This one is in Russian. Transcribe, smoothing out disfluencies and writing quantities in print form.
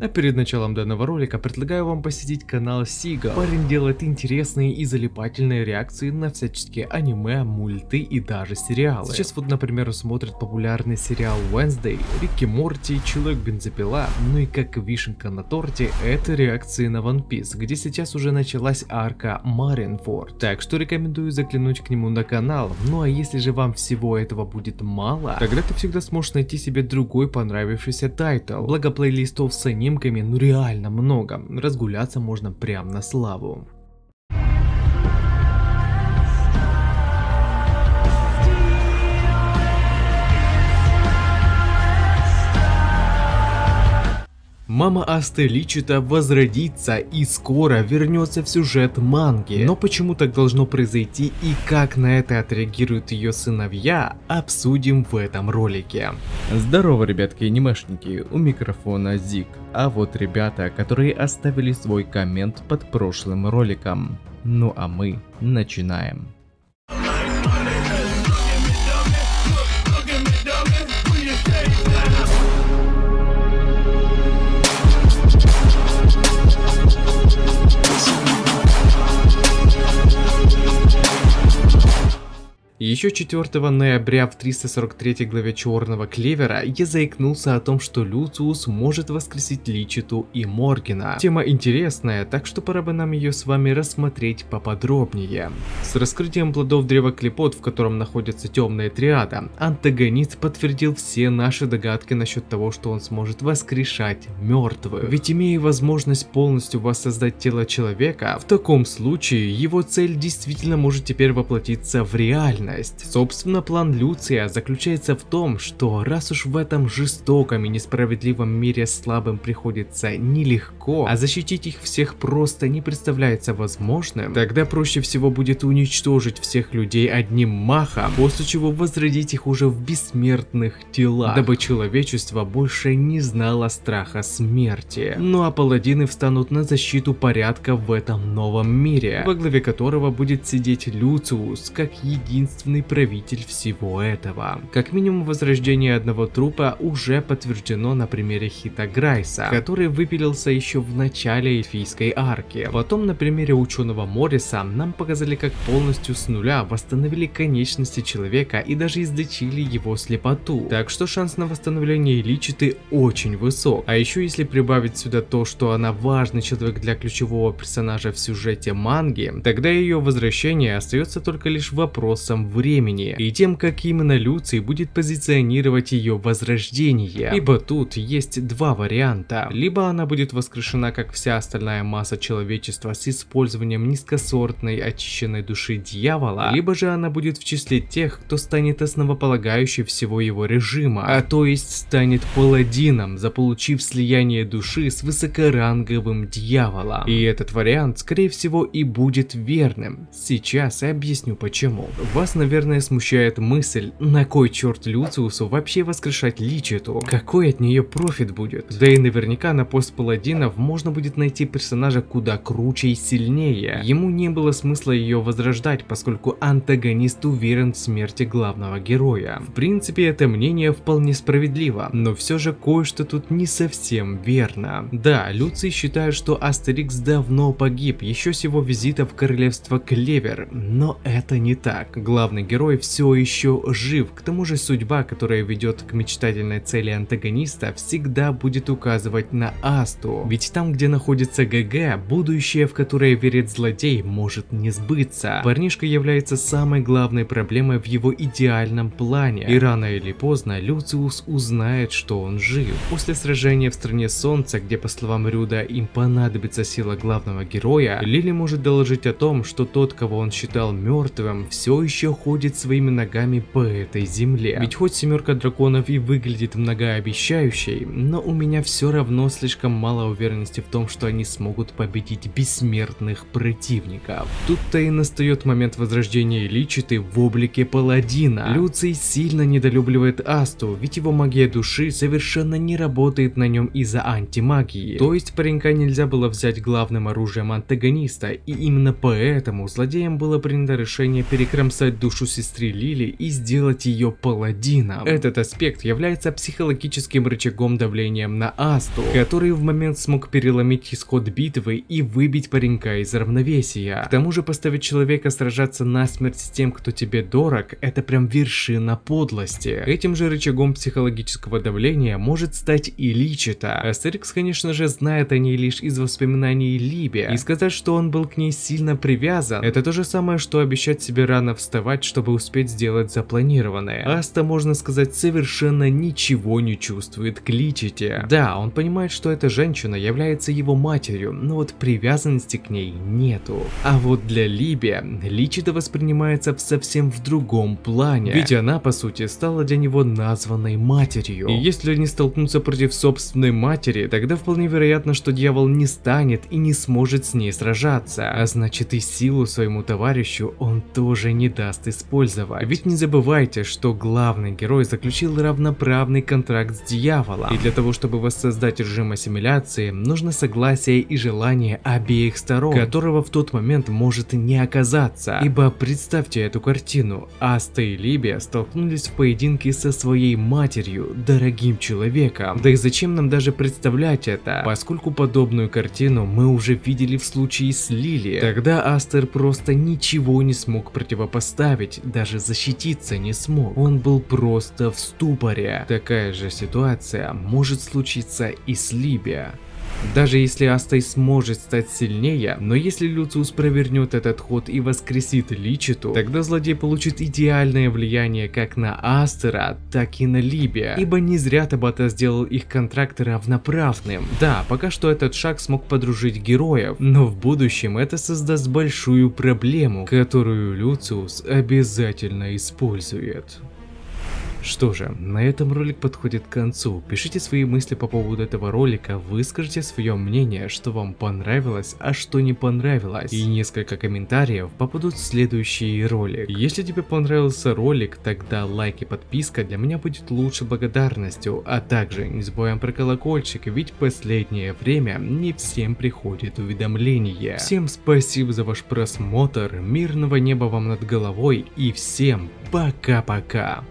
А перед началом данного ролика предлагаю вам посетить канал Сига. Парень делает интересные и залипательные реакции на всяческие аниме, мульты и даже сериалы. Сейчас вот, например, смотрит популярный сериал Wednesday, Рик и Морти, Человек-бензопила, ну и как вишенка на торте, это реакции на One Piece, где сейчас уже началась арка Marineford. Так что рекомендую заглянуть к нему на канал. Ну а если же вам всего этого будет мало, тогда ты всегда сможешь найти себе другой понравившийся тайтл. Благо плейлистов с аниме ну реально много, разгуляться можно прям на славу. Мама Асты Личита возродится и скоро вернется в сюжет манги. Но почему так должно произойти и как на это отреагируют ее сыновья, обсудим в этом ролике. Здорово, ребятки анимешники, у микрофона Зик. А вот ребята, которые оставили свой коммент под прошлым роликом. Ну а мы начинаем. Еще 4 ноября в 343 главе Черного Клевера я заикнулся о том, что Люциус может воскресить Личиту и Моргана. Тема интересная, так что пора бы нам ее с вами рассмотреть поподробнее. С раскрытием плодов древа Клепот, в котором находится темная триада, антагонист подтвердил все наши догадки насчет того, что он сможет воскрешать мертвых. Ведь имея возможность полностью воссоздать тело человека, в таком случае его цель действительно может теперь воплотиться в реальность. Собственно, план Люция заключается в том, что раз уж в этом жестоком и несправедливом мире слабым приходится нелегко, а защитить их всех просто не представляется возможным, тогда проще всего будет уничтожить всех людей одним махом, после чего возродить их уже в бессмертных телах, дабы человечество больше не знало страха смерти. Ну а паладины встанут на защиту порядка в этом новом мире, во главе которого будет сидеть Люциус как единственный правитель всего этого. Как минимум возрождение одного трупа уже подтверждено на примере Хита Грайса, который выпилился еще в начале эльфийской арки. Потом на примере ученого Морриса нам показали, как полностью с нуля восстановили конечности человека и даже излечили его слепоту. Так что шанс на восстановление Личиты очень высок. А еще если прибавить сюда то, что она важный человек для ключевого персонажа в сюжете манги, тогда ее возвращение остается только лишь вопросом времени и тем, как именно Люций будет позиционировать ее возрождение. Ибо тут есть два варианта. Либо она будет воскрешена как вся остальная масса человечества с использованием низкосортной очищенной души дьявола, либо же она будет в числе тех, кто станет основополагающей всего его режима, а то есть станет паладином, заполучив слияние души с высокоранговым дьяволом. И этот вариант, скорее всего, и будет верным. Сейчас я объясню почему. Вас, наверное, смущает мысль, на кой черт Люциусу вообще воскрешать Личиту? Какой от нее профит будет? Да и наверняка на пост паладинов можно будет найти персонажа куда круче и сильнее. Ему не было смысла ее возрождать, поскольку антагонист уверен в смерти главного героя. В принципе, это мнение вполне справедливо, но все же кое-что тут не совсем верно. Да, Люций считает, что Астерикс давно погиб, еще с его визита в королевство Клевер, но это не так. Главный герой все еще жив, к тому же судьба, которая ведет к мечтательной цели антагониста, всегда будет указывать на Асту, ведь там, где находится ГГ, будущее, в которое верит злодей, может не сбыться. Парнишка является самой главной проблемой в его идеальном плане, и рано или поздно Люциус узнает, что он жив. После сражения в Стране Солнца, где, по словам Рюда, им понадобится сила главного героя, Лили может доложить о том, что тот, кого он считал мертвым, все еще ходит своими ногами по этой земле. Ведь хоть семерка драконов и выглядит многообещающей, но у меня все равно слишком мало уверенности в том, что они смогут победить бессмертных противников. Тут-то и настает момент возрождения Личиты в облике паладина. Люций сильно недолюбливает Асту, ведь его магия души совершенно не работает на нем из-за антимагии. То есть паренька нельзя было взять главным оружием антагониста, и именно поэтому злодеям было принято решение перекромсать душу душу сестры Лили и сделать ее паладином. Этот аспект является психологическим рычагом давлением на Асту, который в момент смог переломить исход битвы и выбить паренька из равновесия. К тому же поставить человека сражаться насмерть с тем, кто тебе дорог, это прям вершина подлости. Этим же рычагом психологического давления может стать и Личита. Астерикс, конечно же, знает о ней лишь из воспоминаний Либе, и сказать, что он был к ней сильно привязан, это то же самое, что обещать себе рано вставать, чтобы успеть сделать запланированное. Аста, можно сказать, совершенно ничего не чувствует к Личите. Да, он понимает, что эта женщина является его матерью, но вот привязанности к ней нету. А вот для Либи Личита воспринимается совсем в другом плане, ведь она, по сути, стала для него названной матерью. И если они столкнутся против собственной матери, тогда вполне вероятно, что дьявол не станет и не сможет с ней сражаться, а значит и силу своему товарищу он тоже не даст использовать. Ведь не забывайте, что главный герой заключил равноправный контракт с дьяволом, и для того, чтобы воссоздать режим ассимиляции, нужно согласие и желание обеих сторон, которого в тот момент может не оказаться. Ибо представьте эту картину: Аста и Либия столкнулись в поединке со своей матерью, дорогим человеком. Да и зачем нам даже представлять это, поскольку подобную картину мы уже видели в случае с Лили. Тогда Астер просто ничего не смог противопоставить, даже защититься не смог. Он был просто в ступоре. Такая же ситуация может случиться и с Либия. Даже если Аста и сможет стать сильнее, но если Люциус провернет этот ход и воскресит Личиту, тогда злодей получит идеальное влияние как на Астера, так и на Либия, ибо не зря Табата сделал их контракт равноправным. Да, пока что этот шаг смог подружить героев, но в будущем это создаст большую проблему, которую Люциус обязательно использует. Что же, на этом ролик подходит к концу. Пишите свои мысли по поводу этого ролика, выскажите свое мнение, что вам понравилось, а что не понравилось. И несколько комментариев попадут в следующий ролик. Если тебе понравился ролик, тогда лайк и подписка для меня будет лучшей благодарностью. А также не забываем про колокольчик, ведь в последнее время не всем приходит уведомление. Всем спасибо за ваш просмотр, мирного неба вам над головой и всем пока-пока.